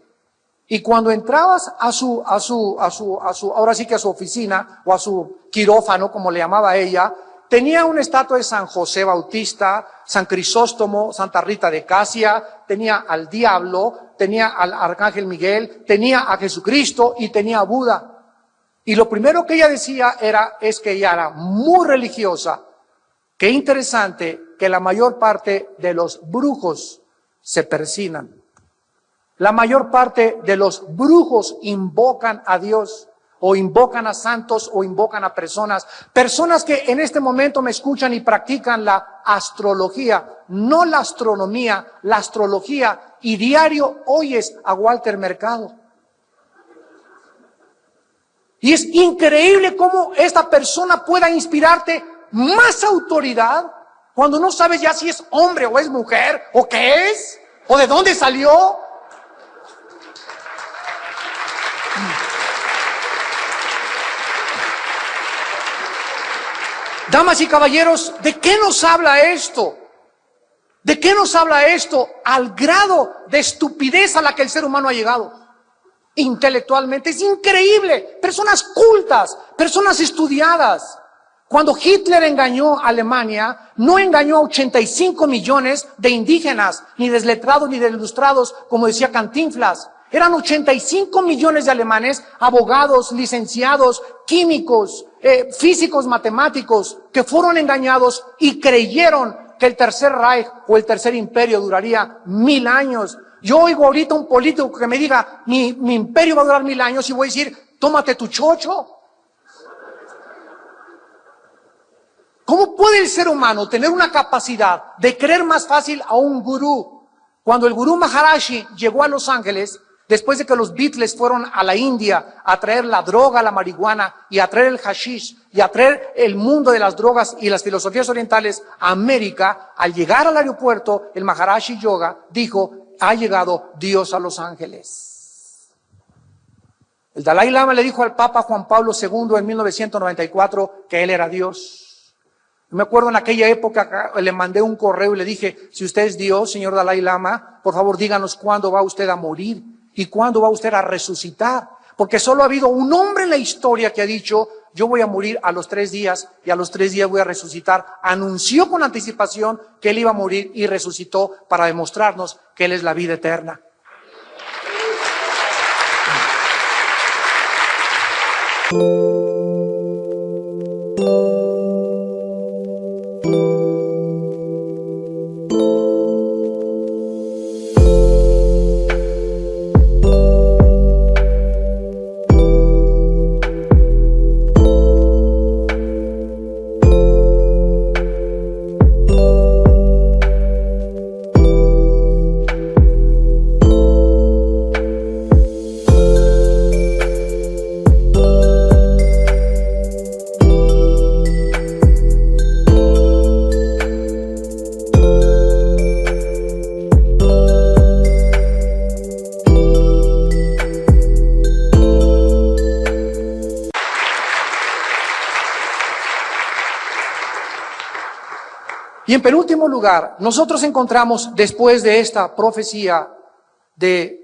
Y cuando entrabas ahora sí que a su oficina o a su quirófano, como le llamaba ella, tenía una estatua de San José Bautista, San Crisóstomo, Santa Rita de Casia, tenía al diablo, tenía al arcángel Miguel, tenía a Jesucristo y tenía a Buda. Y lo primero que ella decía es que ella era muy religiosa. Qué interesante que la mayor parte de los brujos se persignan. La mayor parte de los brujos invocan a Dios, o invocan a santos, o invocan a personas que en este momento me escuchan y practican la astrología, no la astronomía, la astrología, y diario oyes a Walter Mercado. Y es increíble cómo esta persona pueda inspirarte más autoridad cuando no sabes ya si es hombre o es mujer, o qué es, o de dónde salió. Damas y caballeros, ¿de qué nos habla esto? ¿De qué nos habla esto? Al grado de estupidez a la que el ser humano ha llegado. Intelectualmente es increíble. Personas cultas, personas estudiadas. Cuando Hitler engañó a Alemania, no engañó a 85 millones de indígenas, ni desletrados ni desilustrados, como decía Cantinflas. Eran 85 millones de alemanes, abogados, licenciados, químicos, físicos, matemáticos, que fueron engañados y creyeron que el Tercer Reich o el Tercer Imperio duraría 1000 años. Yo oigo ahorita un político que me diga, mi imperio va a durar 1000 años, y voy a decir, tómate tu chocho. ¿Cómo puede el ser humano tener una capacidad de creer más fácil a un gurú? Cuando el gurú Maharaji llegó a Los Ángeles, después de que los Beatles fueron a la India a traer la droga, la marihuana, y a traer el hashish, y a traer el mundo de las drogas y las filosofías orientales a América, al llegar al aeropuerto, el Maharaji Yoga dijo, ha llegado Dios a Los Ángeles. El Dalai Lama le dijo al Papa Juan Pablo II en 1994 que él era Dios. Me acuerdo en aquella época le mandé un correo y le dije, si usted es Dios, señor Dalai Lama, por favor díganos cuándo va usted a morir. ¿Y cuándo va usted a resucitar? Porque solo ha habido un hombre en la historia que ha dicho, yo voy a morir a los 3 días y a los 3 días voy a resucitar. Anunció con anticipación que él iba a morir y resucitó para demostrarnos que él es la vida eterna. Y en penúltimo lugar, nosotros encontramos después de esta profecía de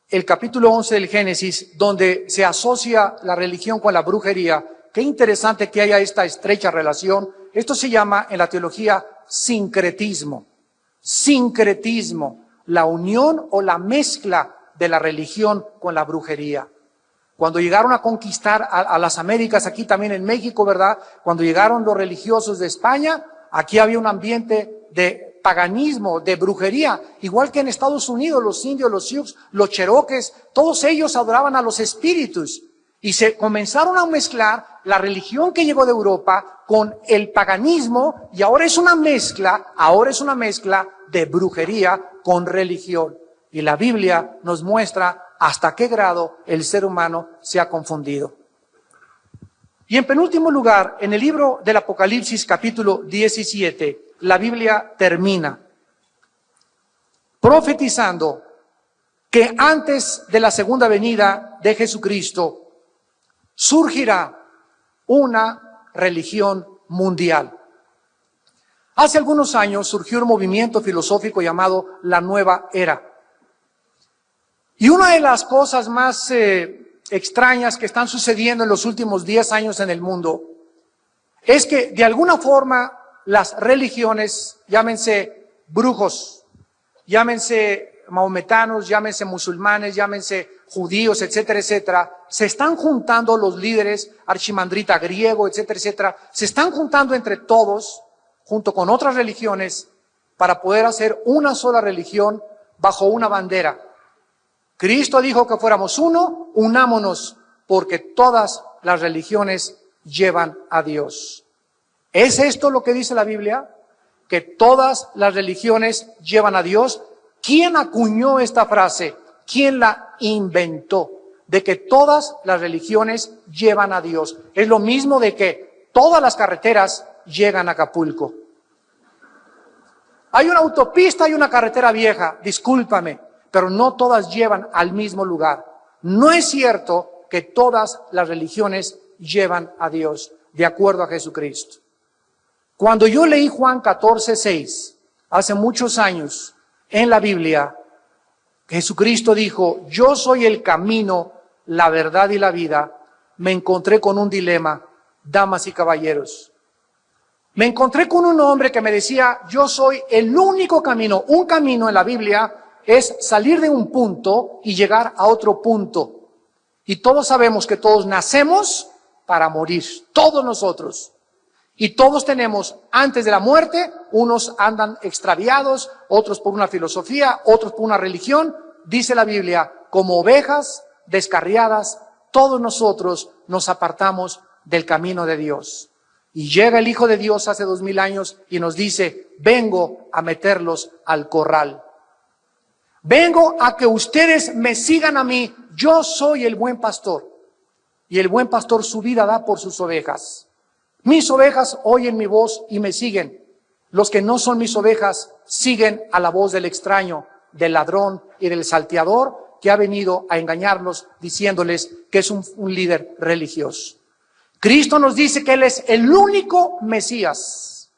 el capítulo 11 del Génesis, donde se asocia la religión con la brujería. Qué interesante que haya esta estrecha relación. Esto se llama en la teología sincretismo. Sincretismo, la unión o la mezcla de la religión con la brujería. Cuando llegaron a conquistar a las Américas, aquí también en México, ¿verdad? Cuando llegaron los religiosos de España, aquí había un ambiente de paganismo, de brujería, igual que en Estados Unidos, los indios, los sioux, los cherokees, todos ellos adoraban a los espíritus y se comenzaron a mezclar la religión que llegó de Europa con el paganismo y ahora es una mezcla de brujería con religión. Y la Biblia nos muestra hasta qué grado el ser humano se ha confundido. Y en penúltimo lugar, en el libro del Apocalipsis capítulo 17, la Biblia termina profetizando que antes de la segunda venida de Jesucristo surgirá una religión mundial. Hace algunos años surgió un movimiento filosófico llamado la Nueva Era. Y una de las cosas más extrañas que están sucediendo en los últimos 10 años en el mundo es que de alguna forma las religiones, llámense brujos, llámense maometanos, llámense musulmanes, llámense judíos, etcétera, etcétera, se están juntando los líderes, archimandrita griego, etcétera, etcétera, se están juntando entre todos, junto con otras religiones, para poder hacer una sola religión bajo una bandera. Cristo dijo que fuéramos uno, unámonos, porque todas las religiones llevan a Dios. ¿Es esto lo que dice la Biblia? Que todas las religiones llevan a Dios. ¿Quién acuñó esta frase? ¿Quién la inventó? De que todas las religiones llevan a Dios. Es lo mismo de que todas las carreteras llegan a Acapulco. Hay una autopista y una carretera vieja, discúlpame, pero no todas llevan al mismo lugar. No es cierto que todas las religiones llevan a Dios, de acuerdo a Jesucristo. Cuando yo leí Juan 14:6, hace muchos años, en la Biblia, Jesucristo dijo, yo soy el camino, la verdad y la vida, me encontré con un dilema, damas y caballeros. Me encontré con un hombre que me decía, yo soy el único camino. Un camino en la Biblia es salir de un punto y llegar a otro punto. Y todos sabemos que todos nacemos para morir, todos nosotros. Y todos tenemos, antes de la muerte, unos andan extraviados, otros por una filosofía, otros por una religión. Dice la Biblia, como ovejas descarriadas, todos nosotros nos apartamos del camino de Dios. Y llega el Hijo de Dios hace 2000 años y nos dice, vengo a meterlos al corral. Vengo a que ustedes me sigan a mí. Yo soy el buen pastor. Y el buen pastor su vida da por sus ovejas. Mis ovejas oyen mi voz y me siguen. Los que no son mis ovejas siguen a la voz del extraño, del ladrón y del salteador que ha venido a engañarlos diciéndoles que es un líder religioso. Cristo nos dice que Él es el único Mesías.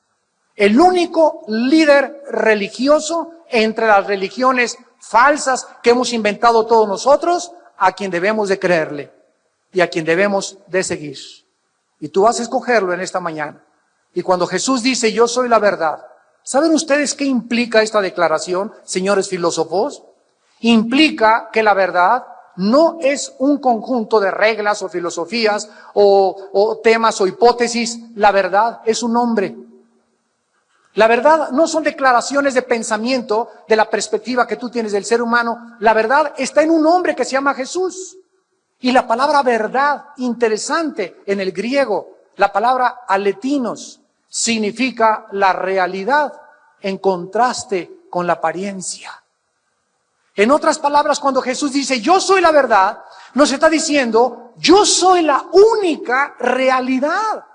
El único líder religioso entre las religiones falsas que hemos inventado todos nosotros, a quien debemos de creerle y a quien debemos de seguir. Y tú vas a escogerlo en esta mañana. Y cuando Jesús dice, yo soy la verdad, ¿saben ustedes qué implica esta declaración, señores filósofos? Implica que la verdad no es un conjunto de reglas o filosofías o temas o hipótesis. La verdad es un hombre. La verdad no son declaraciones de pensamiento de la perspectiva que tú tienes del ser humano. La verdad está en un hombre que se llama Jesús. Y la palabra verdad, interesante en el griego, la palabra aletinos, significa la realidad en contraste con la apariencia. En otras palabras, cuando Jesús dice, yo soy la verdad, nos está diciendo, yo soy la única realidad.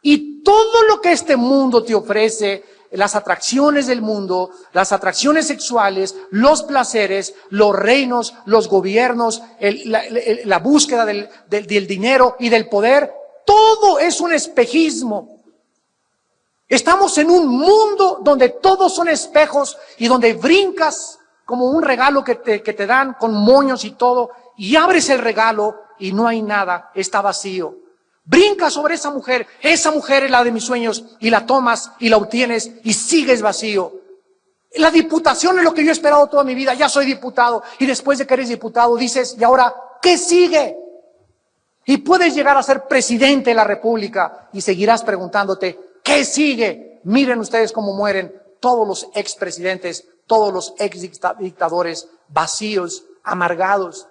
Y todo lo que este mundo te ofrece, las atracciones del mundo, las atracciones sexuales, los placeres, los reinos, los gobiernos, la búsqueda del dinero y del poder, todo es un espejismo. Estamos en un mundo donde todos son espejos y donde brincas como un regalo que te dan con moños y todo, y abres el regalo y no hay nada, está vacío. Brincas sobre esa mujer es la de mis sueños, y la tomas y la obtienes y sigues vacío. La diputación es lo que yo he esperado toda mi vida, ya soy diputado, y después de que eres diputado dices, ¿y ahora qué sigue? Y puedes llegar a ser presidente de la República y seguirás preguntándote, ¿qué sigue? Miren ustedes cómo mueren todos los expresidentes, todos los exdictadores vacíos, amargados.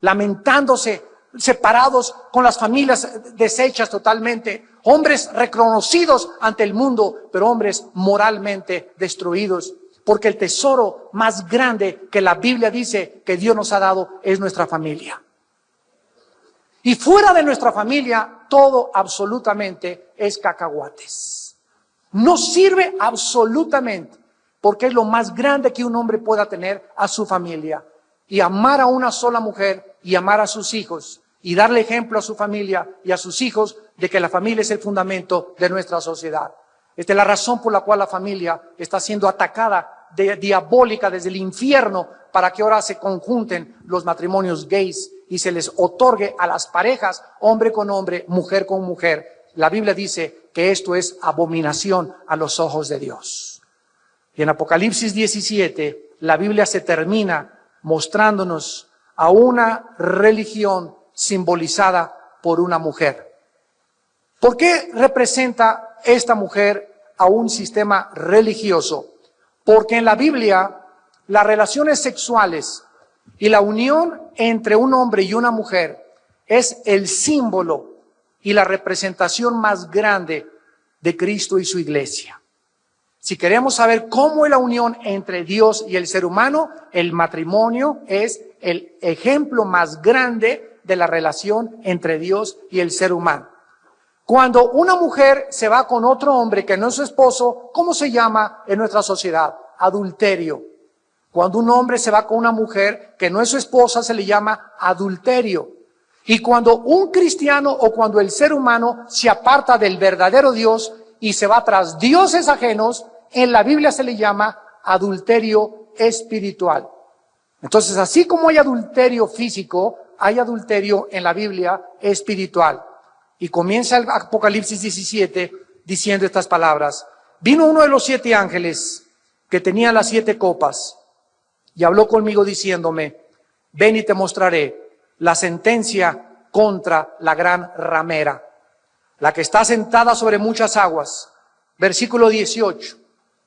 Lamentándose, separados, con las familias deshechas totalmente, hombres reconocidos ante el mundo, pero hombres moralmente destruidos, porque el tesoro más grande que la Biblia dice que Dios nos ha dado es nuestra familia. Y fuera de nuestra familia, todo absolutamente es cacahuates. No sirve absolutamente, porque es lo más grande que un hombre pueda tener, a su familia. Y amar a una sola mujer y amar a sus hijos y darle ejemplo a su familia y a sus hijos de que la familia es el fundamento de nuestra sociedad. Esta es la razón por la cual la familia está siendo atacada diabólica desde el infierno, para que ahora se conjunten los matrimonios gays y se les otorgue a las parejas, hombre con hombre, mujer con mujer. La Biblia dice que esto es abominación a los ojos de Dios. Y en Apocalipsis 17, la Biblia se termina mostrándonos a una religión simbolizada por una mujer. ¿Por qué representa esta mujer a un sistema religioso? Porque en la Biblia las relaciones sexuales y la unión entre un hombre y una mujer es el símbolo y la representación más grande de Cristo y su iglesia. Si queremos saber cómo es la unión entre Dios y el ser humano, el matrimonio es el ejemplo más grande de la relación entre Dios y el ser humano. Cuando una mujer se va con otro hombre que no es su esposo, ¿cómo se llama en nuestra sociedad? Adulterio. Cuando un hombre se va con una mujer que no es su esposa, se le llama adulterio. Y cuando un cristiano o cuando el ser humano se aparta del verdadero Dios y se va tras dioses ajenos, en la Biblia se le llama adulterio espiritual. Entonces, así como hay adulterio físico, hay adulterio en la Biblia espiritual. Y comienza el Apocalipsis 17 diciendo estas palabras. Vino uno de los 7 ángeles que tenía las 7 copas y habló conmigo diciéndome, ven y te mostraré la sentencia contra la gran ramera, la que está sentada sobre muchas aguas, versículo 18.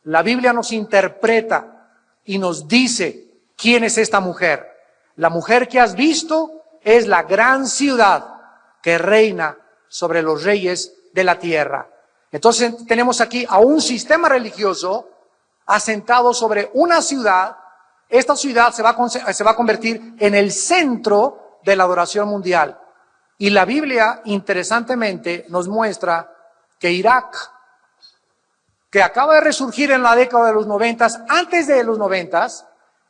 La Biblia nos interpreta y nos dice quién es esta mujer. La mujer que has visto es la gran ciudad que reina sobre los reyes de la tierra. Entonces tenemos aquí a un sistema religioso asentado sobre una ciudad. Esta ciudad se va a convertir en el centro de la adoración mundial. Y la Biblia, interesantemente, nos muestra que Irak, que acaba de resurgir en la década de los 90, antes de los 90,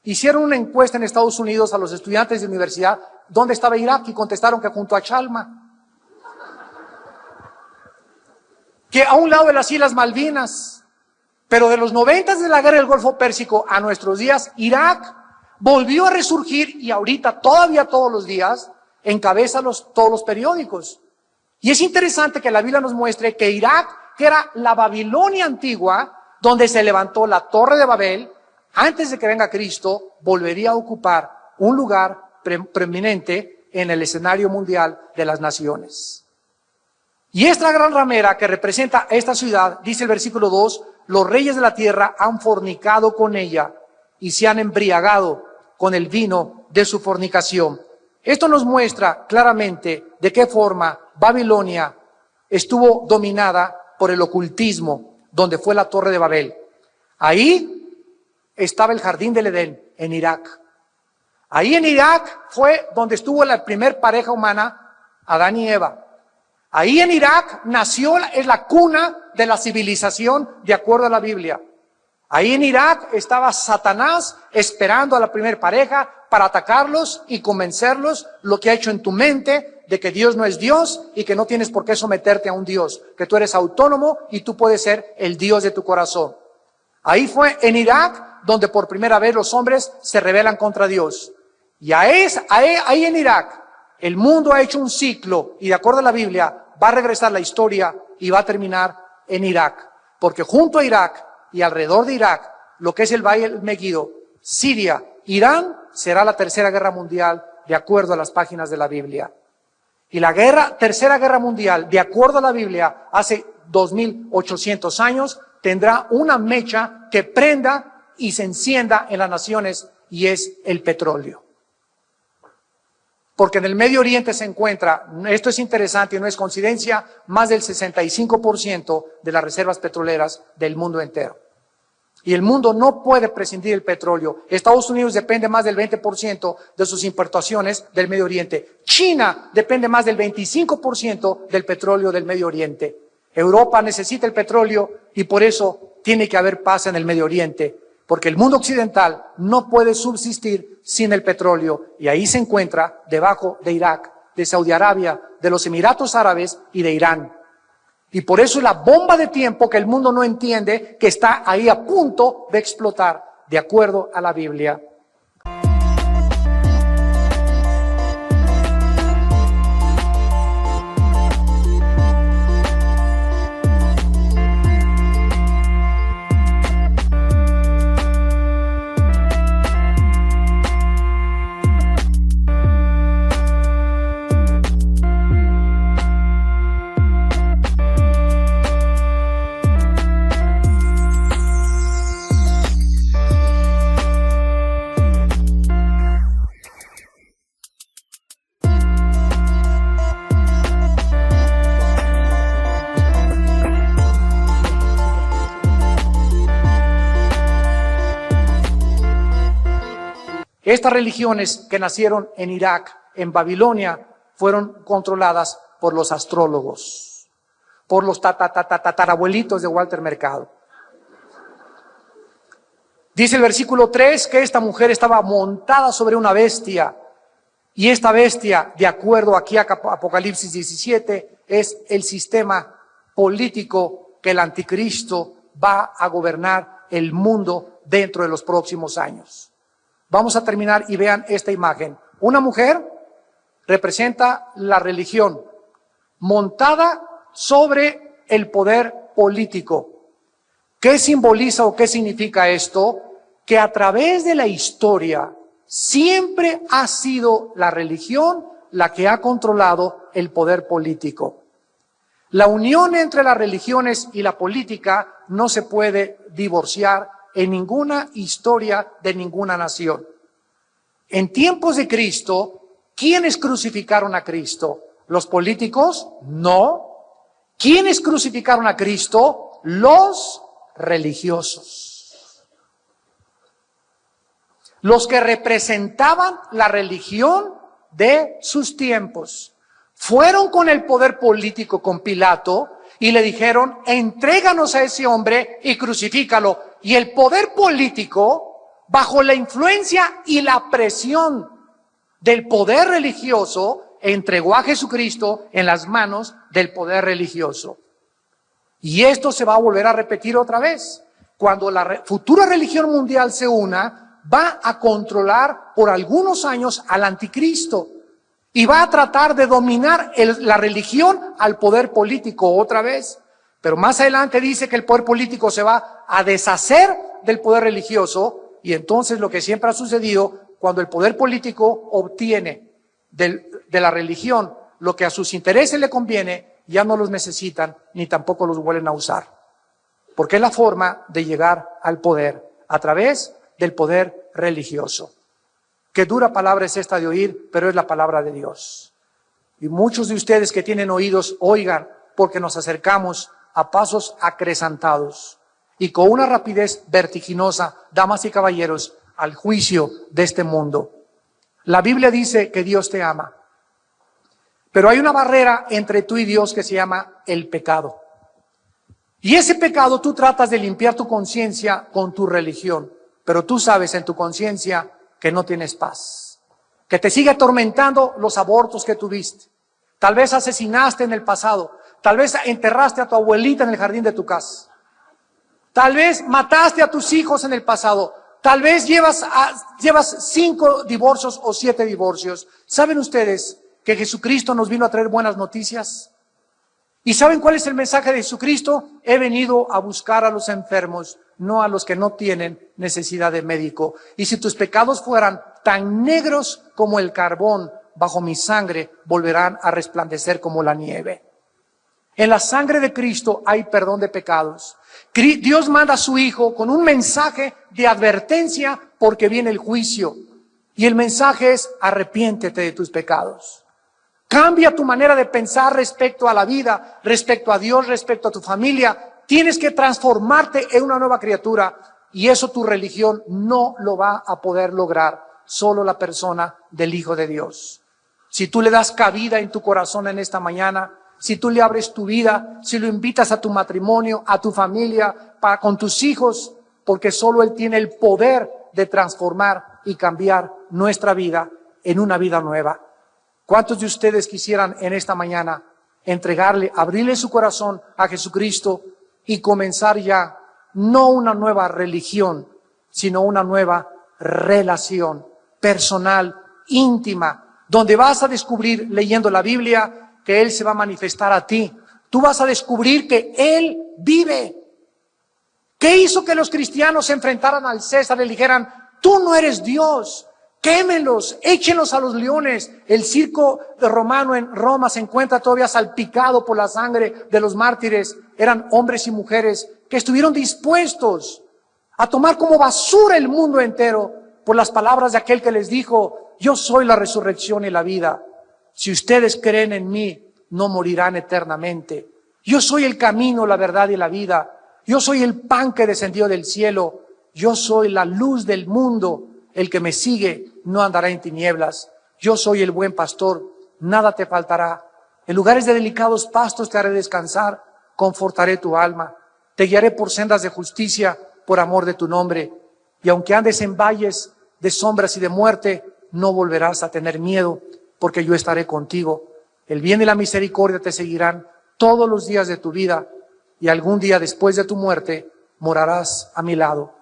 hicieron una encuesta en Estados Unidos a los estudiantes de universidad, ¿dónde estaba Irak? Y contestaron que junto a Chalma. Que a un lado de las Islas Malvinas. Pero de los 90 de la guerra del Golfo Pérsico a nuestros días, Irak volvió a resurgir y ahorita todavía todos los días encabeza todos los periódicos. Y es interesante que la Biblia nos muestre que Irak, que era la Babilonia antigua, donde se levantó la Torre de Babel, antes de que venga Cristo, volvería a ocupar un lugar preeminente en el escenario mundial de las naciones. Y esta gran ramera que representa esta ciudad, dice el versículo 2, los reyes de la tierra han fornicado con ella y se han embriagado con el vino de su fornicación. Esto nos muestra claramente de qué forma Babilonia estuvo dominada por el ocultismo, donde fue la Torre de Babel. Ahí estaba el jardín del Edén, en Irak. Ahí en Irak fue donde estuvo la primer pareja humana, Adán y Eva. Ahí en Irak es la cuna de la civilización, de acuerdo a la Biblia. Ahí en Irak estaba Satanás esperando a la primer pareja para atacarlos y convencerlos lo que ha hecho en tu mente de que Dios no es Dios y que no tienes por qué someterte a un Dios, que tú eres autónomo y tú puedes ser el Dios de tu corazón. Ahí fue en Irak donde por primera vez los hombres se rebelan contra Dios. Y ahí en Irak el mundo ha hecho un ciclo y de acuerdo a la Biblia va a regresar la historia y va a terminar en Irak. Porque junto a Irak y alrededor de Irak, lo que es el Valle del Meguido, Siria, Irán, será la tercera guerra mundial de acuerdo a las páginas de la Biblia. Y la tercera guerra mundial, de acuerdo a la Biblia, hace 2800 años, tendrá una mecha que prenda y se encienda en las naciones y es el petróleo. Porque en el Medio Oriente se encuentra, esto es interesante y no es coincidencia, más del 65% de las reservas petroleras del mundo entero. Y el mundo no puede prescindir del petróleo. Estados Unidos depende más del 20% de sus importaciones del Medio Oriente. China depende más del 25% del petróleo del Medio Oriente. Europa necesita el petróleo y por eso tiene que haber paz en el Medio Oriente. Porque el mundo occidental no puede subsistir sin el petróleo y ahí se encuentra debajo de Irak, de Saudi Arabia, de los Emiratos Árabes y de Irán. Y por eso es la bomba de tiempo que el mundo no entiende que está ahí a punto de explotar, de acuerdo a la Biblia. Estas religiones que nacieron en Irak, en Babilonia, fueron controladas por los astrólogos, por los tatarabuelitos de Walter Mercado. Dice el versículo 3 que esta mujer estaba montada sobre una bestia, y esta bestia, de acuerdo aquí a Apocalipsis 17, es el sistema político que el anticristo va a gobernar el mundo dentro de los próximos años. Vamos a terminar y vean esta imagen. Una mujer representa la religión montada sobre el poder político. ¿Qué simboliza o qué significa esto? Que a través de la historia siempre ha sido la religión la que ha controlado el poder político. La unión entre las religiones y la política no se puede divorciar en ninguna historia de ninguna nación. En tiempos de Cristo, ¿quiénes crucificaron a Cristo? ¿Los políticos? No. ¿Quiénes crucificaron a Cristo? Los religiosos. Los que representaban la religión de sus tiempos. Fueron con el poder político, con Pilato, y le dijeron, entréganos a ese hombre y crucifícalo. Y el poder político, bajo la influencia y la presión del poder religioso, entregó a Jesucristo en las manos del poder religioso. Y esto se va a volver a repetir otra vez. Cuando la futura religión mundial se una, va a controlar por algunos años al anticristo. Y va a tratar de dominar la religión al poder político otra vez. Pero más adelante dice que el poder político se va a deshacer del poder religioso. Y entonces lo que siempre ha sucedido, cuando el poder político obtiene de la religión lo que a sus intereses le conviene, ya no los necesitan ni tampoco los vuelven a usar. Porque es la forma de llegar al poder, a través del poder religioso. Qué dura palabra es esta de oír, pero es la palabra de Dios. Y muchos de ustedes que tienen oídos, oigan, porque nos acercamos a pasos acrecentados y con una rapidez vertiginosa, damas y caballeros, al juicio de este mundo. La Biblia dice que Dios te ama, pero hay una barrera entre tú y Dios que se llama el pecado. Y ese pecado tú tratas de limpiar tu conciencia con tu religión, pero tú sabes en tu conciencia que no tienes paz, que te sigue atormentando los abortos que tuviste. Tal vez asesinaste en el pasado, tal vez enterraste a tu abuelita en el jardín de tu casa, tal vez mataste a tus hijos en el pasado, tal vez llevas 5 divorcios o 7 divorcios. ¿Saben ustedes que Jesucristo nos vino a traer buenas noticias? ¿Y saben cuál es el mensaje de Jesucristo? He venido a buscar a los enfermos, no a los que no tienen necesidad de médico. Y si tus pecados fueran tan negros como el carbón, bajo mi sangre volverán a resplandecer como la nieve. En la sangre de Cristo hay perdón de pecados. Dios manda a su Hijo con un mensaje de advertencia porque viene el juicio. Y el mensaje es: arrepiéntete de tus pecados. Cambia tu manera de pensar respecto a la vida, respecto a Dios, respecto a tu familia. Tienes que transformarte en una nueva criatura, y eso tu religión no lo va a poder lograr, solo la persona del Hijo de Dios. Si tú le das cabida en tu corazón en esta mañana, si tú le abres tu vida, si lo invitas a tu matrimonio, a tu familia, con tus hijos, porque solo Él tiene el poder de transformar y cambiar nuestra vida en una vida nueva. ¿Cuántos de ustedes quisieran en esta mañana entregarle, abrirle su corazón a Jesucristo y comenzar ya no una nueva religión, sino una nueva relación personal, íntima, donde vas a descubrir, leyendo la Biblia, que Él se va a manifestar a ti? Tú vas a descubrir que Él vive. ¿Qué hizo que los cristianos se enfrentaran al César y le dijeran: tú no eres Dios? Quémenlos, échenlos a los leones. El circo de romano en Roma se encuentra todavía salpicado por la sangre de los mártires. Eran hombres y mujeres que estuvieron dispuestos a tomar como basura el mundo entero por las palabras de aquel que les dijo: yo soy la resurrección y la vida. Si ustedes creen en mí, no morirán eternamente. Yo soy el camino, la verdad y la vida. Yo soy el pan que descendió del cielo. Yo soy la luz del mundo. El que me sigue no andará en tinieblas. Yo soy el buen pastor, nada te faltará. En lugares de delicados pastos te haré descansar, confortaré tu alma. Te guiaré por sendas de justicia, por amor de tu nombre. Y aunque andes en valles de sombras y de muerte, no volverás a tener miedo, porque yo estaré contigo. El bien y la misericordia te seguirán todos los días de tu vida, y algún día después de tu muerte morarás a mi lado.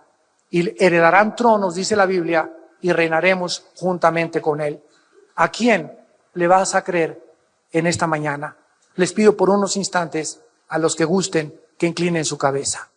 Y heredarán tronos, dice la Biblia, y reinaremos juntamente con Él. ¿A quién le vas a creer en esta mañana? Les pido por unos instantes a los que gusten que inclinen su cabeza.